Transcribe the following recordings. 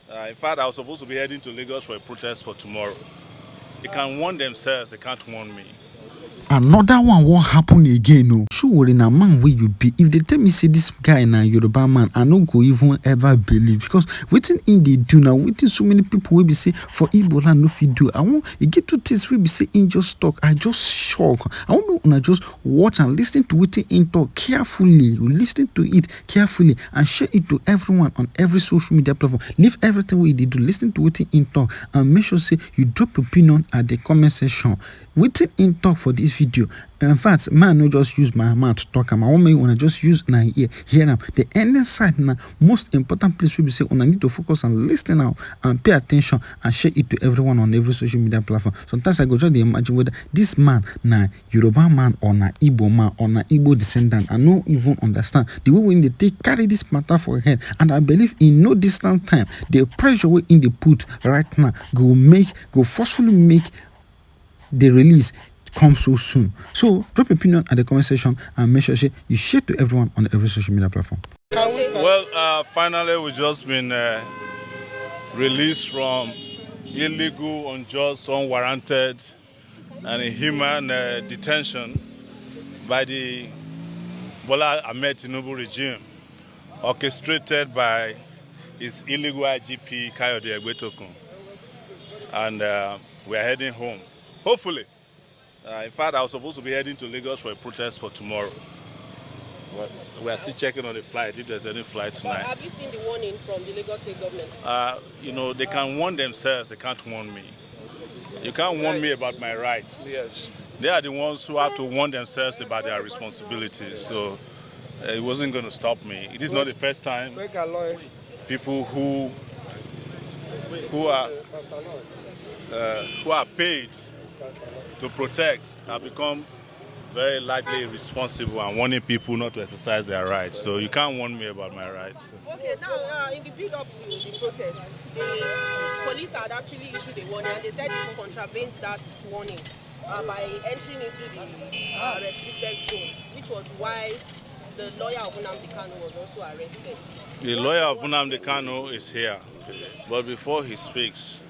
In fact, I was supposed to be heading to Lagos for a protest for tomorrow. They can warn themselves, they can't warn me. Another one won't happen again. No, Sowore na man where you be. If they tell me say this guy na Yoruba man, I no go even ever believe because waiting in they do now, waiting so many people will be say for Igbo land no fit do. I want it get to this we be say in just talk. I just shock. I want me when I just watch and listen to waiting in talk carefully, listen to it carefully and share it to everyone on every social media platform. Leave everything we did do, listen to waiting in talk and make sure say you drop opinion at the comment section. Waiting in talk for this video. In fact, man, no just use my mouth to talk. I want me when I just use my ear. Hear them. The ending side now, most important place will be say when I need to focus on listening out and pay attention and share it to everyone on every social media platform. Sometimes I go try to imagine whether this man na Yoruba man or na Igbo man or na Igbo descendant. I don't even understand the way when they take carry this matter for head. And I believe in no distant time, the pressure we in the put right now go forcefully make the release come so soon. So drop opinion at the comment section and make sure you share to everyone on every social media platform. Well, finally we've just been released from illegal, unjust, unwarranted and inhuman detention by the Bola Ahmed Tinubu regime, orchestrated by his illegal IGP Kayode Egbetokun. And we are heading home. Hopefully. In fact, I was supposed to be heading to Lagos for a protest for tomorrow. But we are still checking on the flight, if there's any flight tonight. But have you seen the warning from the Lagos State government? They can warn themselves, they can't warn me. You can't warn me about my rights. Yes. They are the ones who have to warn themselves about their responsibilities. So it wasn't going to stop me. It is not the first time people who are paid to protect have become very likely responsible and warning people not to exercise their rights. So you can't warn me about my rights. Okay, now in the build up to the protest, the police had actually issued a warning and they said you contravened that warning by entering into the restricted zone, which was why the lawyer of Nnamdi Kanu was also arrested. The lawyer of Nnamdi Kanu is here, but before he speaks,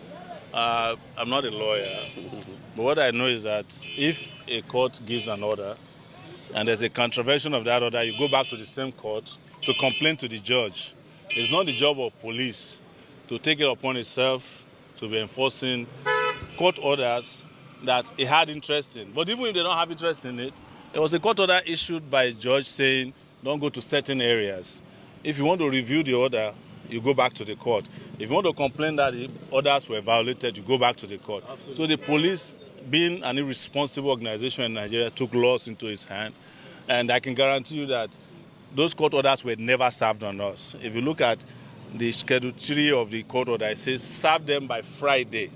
I'm not a lawyer, but what I know is that if a court gives an order and there's a contravention of that order, you go back to the same court to complain to the judge. It's not the job of police to take it upon itself to be enforcing court orders that it had interest in. But even if they don't have interest in it, there was a court order issued by a judge saying don't go to certain areas. If you want to review the order, you go back to the court. If you want to complain that the orders were violated, you go back to the court. Absolutely. So the police, being an irresponsible organization in Nigeria, took laws into its hand. And I can guarantee you that those court orders were never served on us. If you look at the Schedule 3 of the court order, it says serve them by Friday.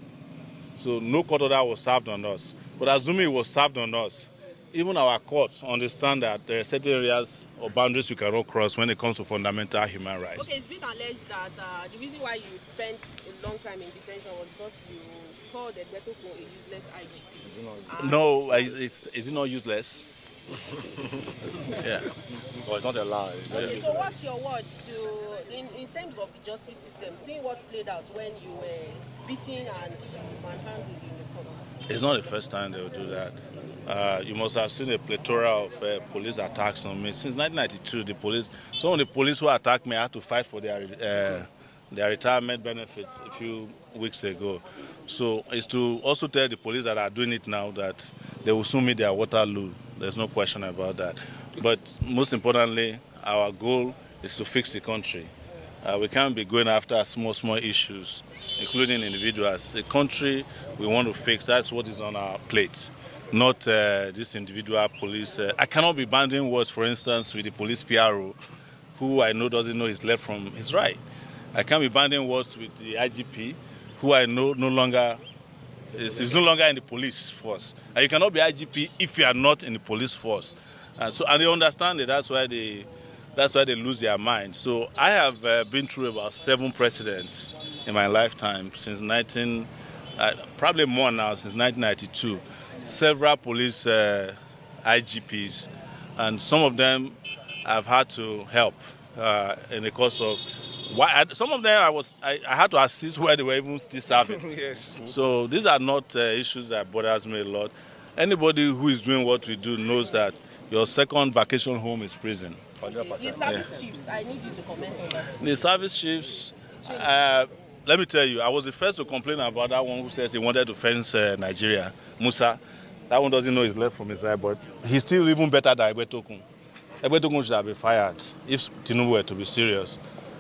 So no court order was served on us. But assuming it was served on us, even our courts understand that there are certain areas or boundaries you cannot cross when it comes to fundamental human rights. Okay, it's been alleged that the reason why you spent a long time in detention was because you called Egbetokun a useless IGP. No, is it not useless? Yeah. Well, it's not a lie. Okay, so what's your word to, in terms of the justice system, seeing what played out when you were beaten and manhandled in the court? It's not the first time they will do that. You must have seen a plethora of police attacks on me. Since 1992, some of the police who attacked me had to fight for their retirement benefits a few weeks ago. So it's to also tell the police that are doing it now that they will soon meet their Waterloo. There's no question about that. But most importantly, our goal is to fix the country. We can't be going after small issues, including individuals. The country we want to fix, that's what is on our plate. Not this individual police. I cannot be banding words, for instance, with the police PRO, who I know doesn't know his left from his right. I can't be banding words with the IGP, who I know is no longer in the police force. And you cannot be IGP if you are not in the police force. And they understand it. That's why they lose their mind. So I have been through about 7 presidents in my lifetime since probably more now, since 1992. Several police IGPs, and some of them I've had to help in the course of Some of them I had to assist where they were even still serving. Yes. So these are not issues that bothers me a lot. Anybody who is doing what we do knows that your second vacation home is prison. 100%. The service chiefs, I need you to comment on that. The service chiefs, let me tell you, I was the first to complain about that one who said he wanted to fence Nigeria, Musa. That one doesn't know his left from his right, but he's still even better than Ebetokun. Ebetokun should have been fired if Tinubu were to be serious.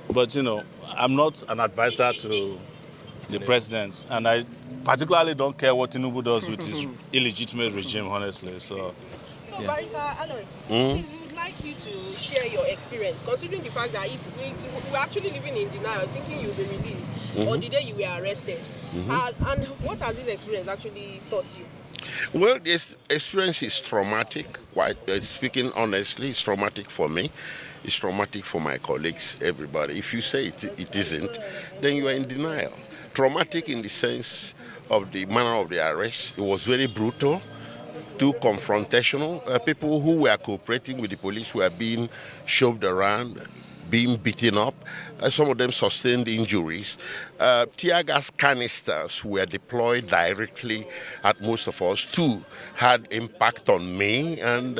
But, I'm not an advisor to the president, and I particularly don't care what Tinubu does with his illegitimate regime, honestly. So Barrister Aloy, please, we would like you to share your experience, considering the fact that we're actually living in denial, thinking you'll be released on the day you were arrested. And what has this experience actually taught you? Well, this experience is traumatic. Speaking honestly, it's traumatic for me. It's traumatic for my colleagues, everybody. If you say it isn't, then you are in denial. Traumatic in the sense of the manner of the arrest. It was very brutal, too confrontational. People who were cooperating with the police were being shoved around, being beaten up. Some of them sustained injuries. Tear gas canisters were deployed directly at most of us. Two had impact on me. And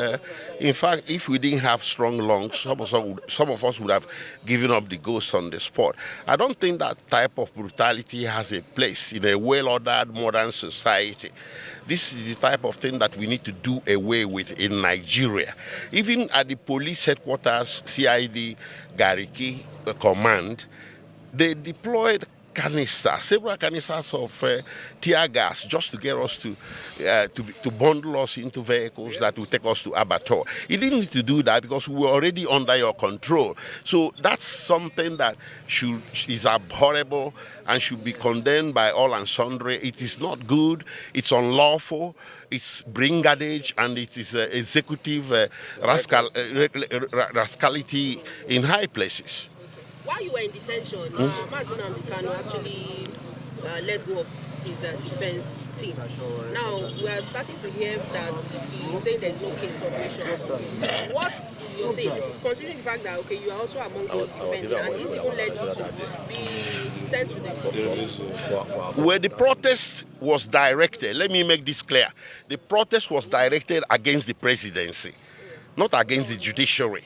in fact, if we didn't have strong lungs, some of us would have given up the ghost on the spot. I don't think that type of brutality has a place in a well-ordered modern society. This is the type of thing that we need to do away with in Nigeria. Even at the police headquarters, CID, Gariki command, they deployed several canisters of tear gas just to get us to bundle us into vehicles that will take us to abattoir. You didn't need to do that because we were already under your control. So that's something that is abhorrible and should be condemned by all and sundry. It is not good. It's unlawful. It's brigandage, and it is executive rascality in high places. While you were in detention, Nnamdi Kanu actually let go of his defense team. Now, we are starting to hear that he's saying there's no case operation. What is your take, considering the fact that, you are also among those defending, and this even led you to be sent to the Where the protest was directed, let me make this clear, the protest was directed against the presidency, not against the judiciary.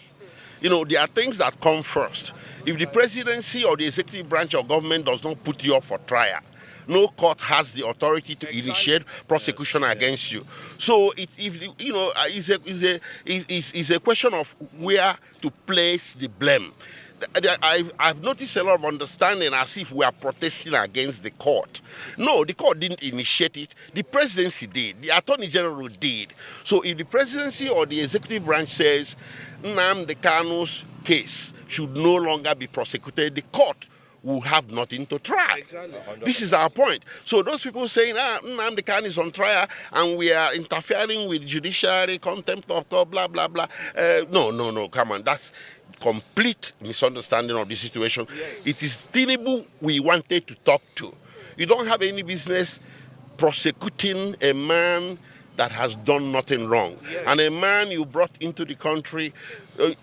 There are things that come first. If the presidency or the executive branch of government does not put you up for trial, no court has the authority to initiate prosecution against you. So it's a question of where to place the blame. I've noticed a lot of understanding as if we are protesting against the court. No, the court didn't initiate it. The presidency did. The attorney general did. So if the presidency or the executive branch says Nnamdi Kanu's case should no longer be prosecuted, the court will have nothing to try. Exactly. This is our point. So those people saying, Nnamdi Kanu is on trial and we are interfering with judiciary, contempt of court, blah, blah, blah. No, come on. That's complete misunderstanding of the situation. Yes. It is Tinubu we wanted to talk to. You don't have any business prosecuting a man that has done nothing wrong. Yes. And a man you brought into the country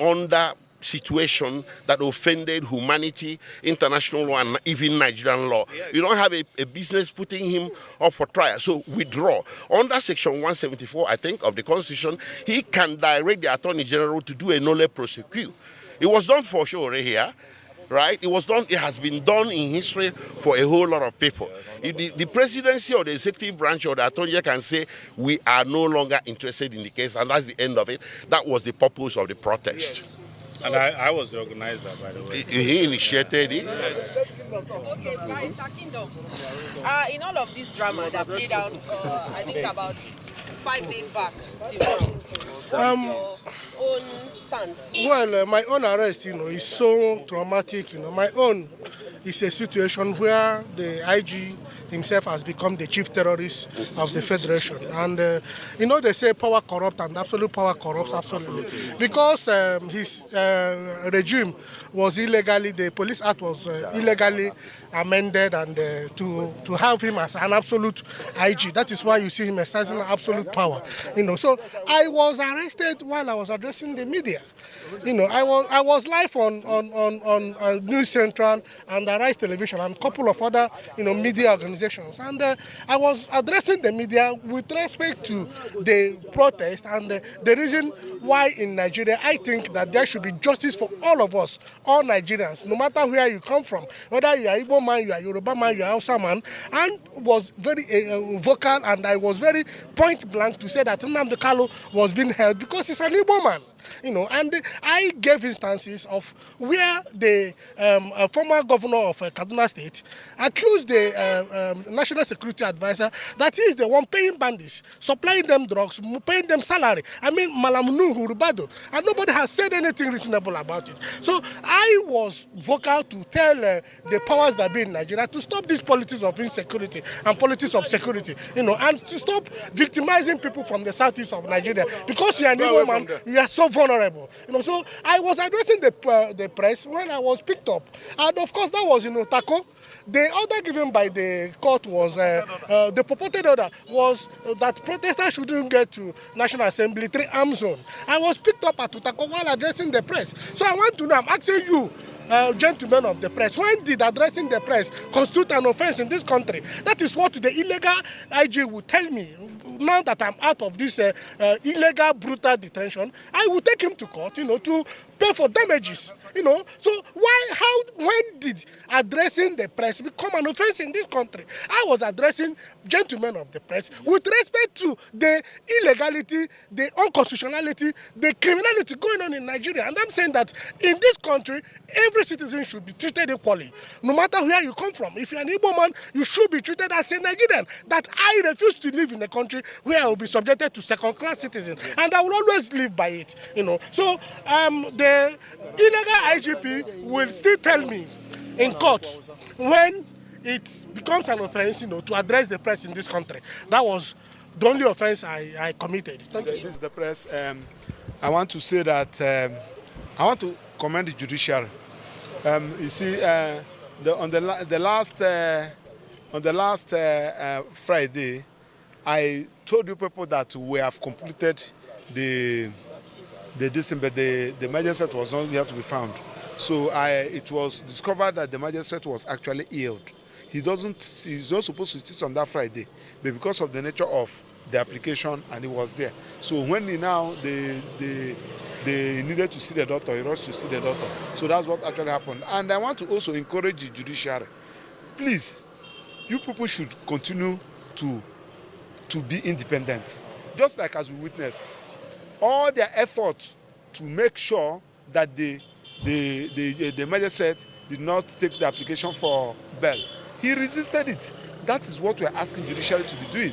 under situation that offended humanity, international law, and even Nigerian law. Yes. You don't have a business putting him up for trial. So withdraw. Under Section 174, I think, of the Constitution, he can direct the Attorney General to do a nolle prosequi. It was done for Sowore here, right? It has been done in history for a whole lot of people. The presidency or the executive branch or the attorney can say, we are no longer interested in the case, and that's the end of it. That was the purpose of the protest. Yes. And I was the organizer, by the way. He initiated it? Yes. Okay, Barrister Kingdom. In all of this drama that played out, I think about 5 days back till now, what's your own stance? Well, my own arrest, is so traumatic. My own is a situation where the IG himself has become the chief terrorist of the Federation. And, they say power corrupts and absolute power corrupts, absolutely. Because his regime was illegally, the Police Act was illegally amended, and to have him as an absolute IG, that is why you see him exercising absolute power. So I was arrested while I was addressing addressing the media. I was live on News Central and Arise Television and a couple of other media organizations, and I was addressing the media with respect to the protest and the reason why in Nigeria I think that there should be justice for all of us, all Nigerians, no matter where you come from, whether you are Igbo man, you are Yoruba man, you are Hausa man, and was very vocal, and I was very point blank to say that Nnamdi Kanu was being held because he's an Igbo man. And I gave instances of where the former governor of Kaduna State accused the National Security Advisor that he is the one paying bandits, supplying them drugs, paying them salary. I mean, Malam Nuhu Rubado, and nobody has said anything reasonable about it. So I was vocal to tell the powers that be in Nigeria to stop this politics of insecurity and politics of security, and to stop victimizing people from the southeast of Nigeria, because you are an Igbo man, you are so vulnerable. So I was addressing the press when I was picked up, and of course that was in Otako. The order given by the court was the purported order was that protesters shouldn't get to National Assembly 3-arm zone. I was picked up at Otako while addressing the press. So I want to know, I'm asking you, gentlemen of the press, when did addressing the press constitute an offense in this country? That is what the illegal IG would tell me. Now that I'm out of this illegal, brutal detention, I will take him to court, to pay for damages, So when did addressing the press become an offense in this country? I was addressing gentlemen of the press with respect to the illegality, the unconstitutionality, the criminality going on in Nigeria. And I'm saying that in this country, every citizen should be treated equally, no matter where you come from. If you're an Igbo man, you should be treated as a Nigerian. That I refuse to live in a country where I will be subjected to second-class citizens, and I will always live by it. So the illegal IGP will still tell me in court when it becomes an offense, to address the press in this country. That was the only offense I committed. Thank you. This is the press. I want to say that I want to commend the judiciary. You see, on the last Friday, I told you people that we have completed the December. The magistrate was not here to be found. So it was discovered that the magistrate was actually ill. He's not supposed to sit on that Friday, but because of the nature of the application, and he was there. So when they needed to see the doctor, he rushed to see the doctor. So that's what actually happened. And I want to also encourage the judiciary. Please, you people should continue to be independent. Just like as we witnessed, all their efforts to make sure that the magistrate did not take the application for bail. He resisted it. That is what we are asking judiciary to be doing.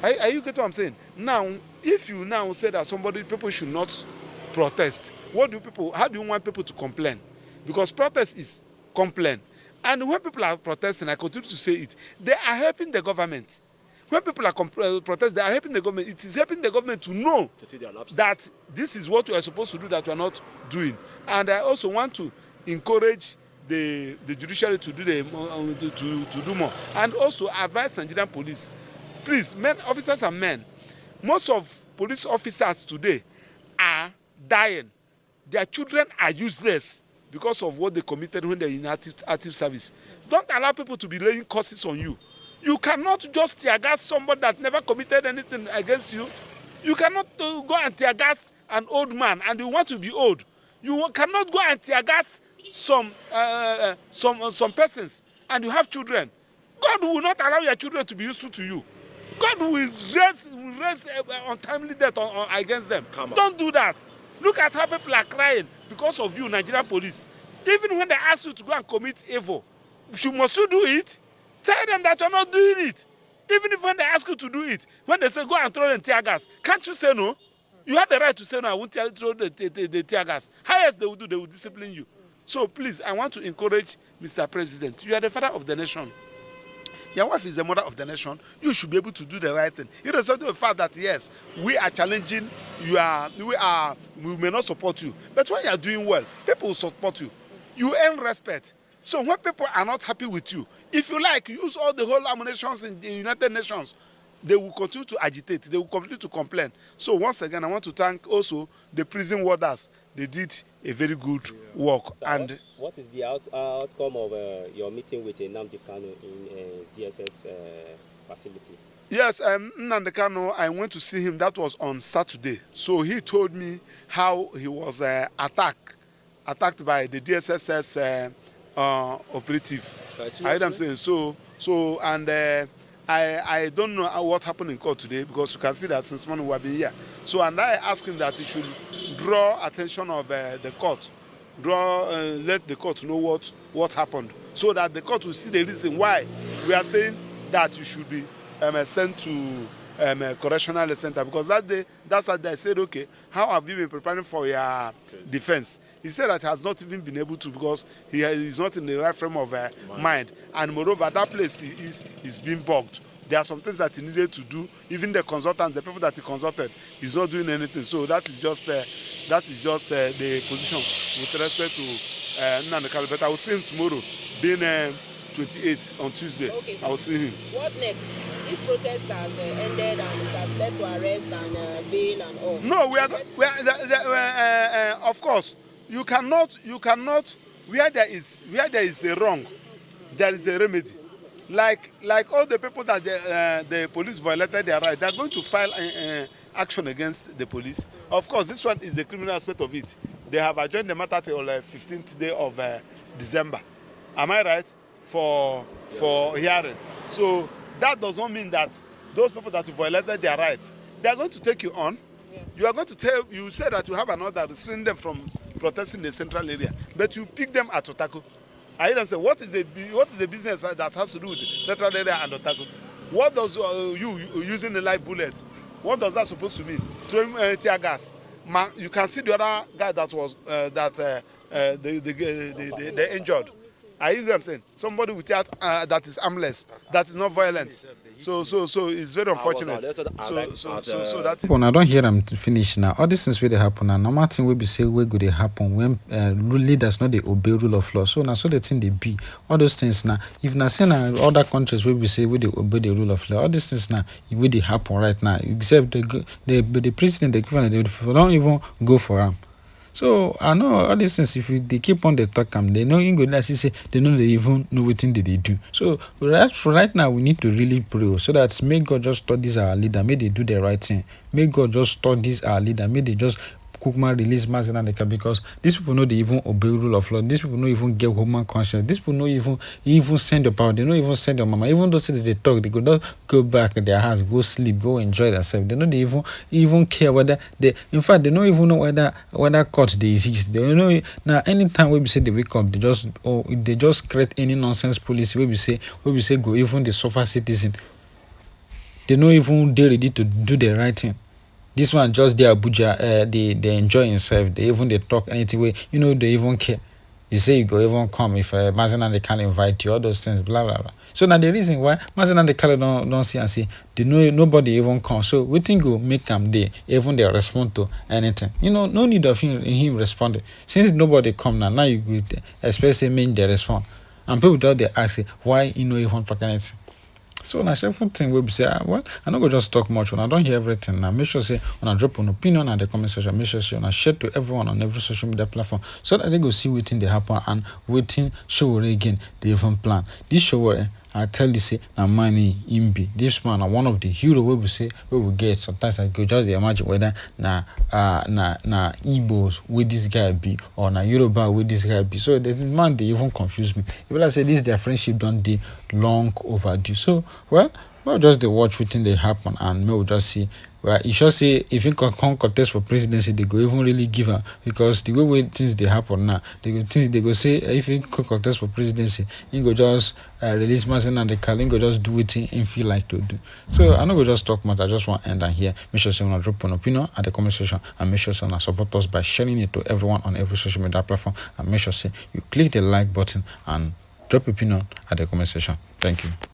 Are you getting what I'm saying? Now, if you now say that people should not protest, how do you want people to complain? Because protest is complain. And when people are protesting, I continue to say it, they are helping the government. When people are protesting, they are helping the government. It is helping the government to know that this is what we are supposed to do that we are not doing. And I also want to encourage the judiciary to do more, and also advise Nigerian police. Please, officers and men, most of police officers today are dying. Their children are useless because of what they committed when they're in active service. Don't allow people to be laying curses on you. You cannot just tear gas somebody that never committed anything against you. You cannot go and tear gas an old man and you want to be old. You cannot go and tear gas some persons and you have children. God will not allow your children to be useful to you. God will raise untimely death against them. Don't do that. Look at how people are crying because of you, Nigerian police. Even when they ask you to go and commit evil, must you do it? Tell them that you're not doing it. Even if when they ask you to do it, when they say go and throw in tear gas, can't you say no? You have the right to say no, I won't throw the tear gas. Highest they will do, they will discipline you. So please, I want to encourage Mr. President. You are the father of the nation. Your wife is the mother of the nation. You should be able to do the right thing. Irrespective of the fact that yes, we are challenging, we may not support you. But when you are doing well, people will support you. You earn respect. So when people are not happy with you, if you like, use all the whole ammunitions in the United Nations they will continue to agitate, they will continue to complain. So once again, I want to thank also the prison warders. They did a very good work. So and what is the outcome of your meeting with Nnamdi Kanu in DSS facility? Yes, Nnamdi Kanu, I went to see him. That was on Saturday. So he told me how he was attacked by the DSSS operative. I heard them saying so. And I don't know what happened in court today, because you can see that since morning we have been here. So, and I asked him that he should draw attention of the court, let the court know what happened, so that the court will see the reason why we are saying that you should be sent to a correctional center. Because that's what they said, okay, how have you been preparing for your defense? He said that he has not even been able to, because he is not in the right frame of mind. And moreover, that place is being bugged. There are some things that he needed to do. Even the consultant, the people that he consulted, he's not doing anything. So that is just the position with respect to Nnamdi Kanu. But I will see him tomorrow, being 28 on Tuesday. Okay. I will see him. What next? This protest has ended and it has led to arrest and bail and all. No, we are of course. You cannot. Where there is a wrong, there is a remedy. Like all the people that the police violated their rights, they are going to file action against the police. Of course, this one is the criminal aspect of it. They have adjourned the matter till 15th day of December. Am I right? For hearing. So that does not mean that those people that violated their rights, they are going to take you on. Yeah. You are going to you say that you have an order restraining them from protesting in the central area, but you pick them at Otaku. I hear them say, what is the business that has to do with central area and Otaku? What does you using the live bullet? What does that supposed to mean? Throwing tear gas. You can see the other guy that was they injured. I hear them saying somebody with that is armless, that is not violent. So it's very unfortunate. So that's when I don't hear them to finish now. All these things really happen now. No matter will be say where good they happen when leaders not they obey rule of law. So now so the thing they be all those things now. If now say now other countries will be say where they obey the rule of law. All these things now will they happen right now. Except the president, the governor, they don't even go for them. So I know all these things. If they keep on the talk, they know in good. As say, they know they even know what thing they do. So right now, we need to really pray so that may God just studies our leader, may they do the right thing. May God just studies our leader, may they just Cookman release Mazinandeka, because these people know they even obey rule of law. These people know even get human conscience. These people know even send your power. They don't even send your mama. Even though they talk, they could not go back to their house, go sleep, go enjoy themselves. They know they even care whether they. In fact, they don't even know whether court they exist. They don't know now. Anytime we say they wake up, they just create any nonsense policy. We say go even the suffer citizen. They know even they ready to do the right thing. This one just the Abuja, they enjoy themselves. They talk anything way. They even care. You say you go even come if Mazinandeka can't invite you. All those things, blah blah blah. So now the reason why Mazinandeka don't see and say they know nobody even come. So we think go make them there. Even they respond to anything. No need of him responding. Since nobody come now you especially mean they respond. And people don't they ask why even talk anything. So now every thing we say, well, I'm not going to just talk much when I don't hear everything. Now make sure say when I drop an opinion at the comment section, make sure say when I share to everyone on every social media platform so that they go see what they happen and waiting Sowore again they even plan. This Sowore, I tell you say na money imbi. This man one of the hero we say we will get. Sometimes I go just imagine whether na Igbos where this guy be or na Yoruba where this guy be. So the man they even confuse me. If I say this their friendship don't dey long overdue. So well just they watch wetin they happen and me will just see. Well, you should say if you can contest for presidency, they go even really give her because the way things they happen now, they go say if you can contest for presidency, you go just release Mazinandeka, you go just do what you feel like to do. So I know we just talk much. I just want to end and here. Make sure you drop an opinion at the comment section and make sure you support us by sharing it to everyone on every social media platform and make sure you click the like button and drop your opinion at the comment section. Thank you.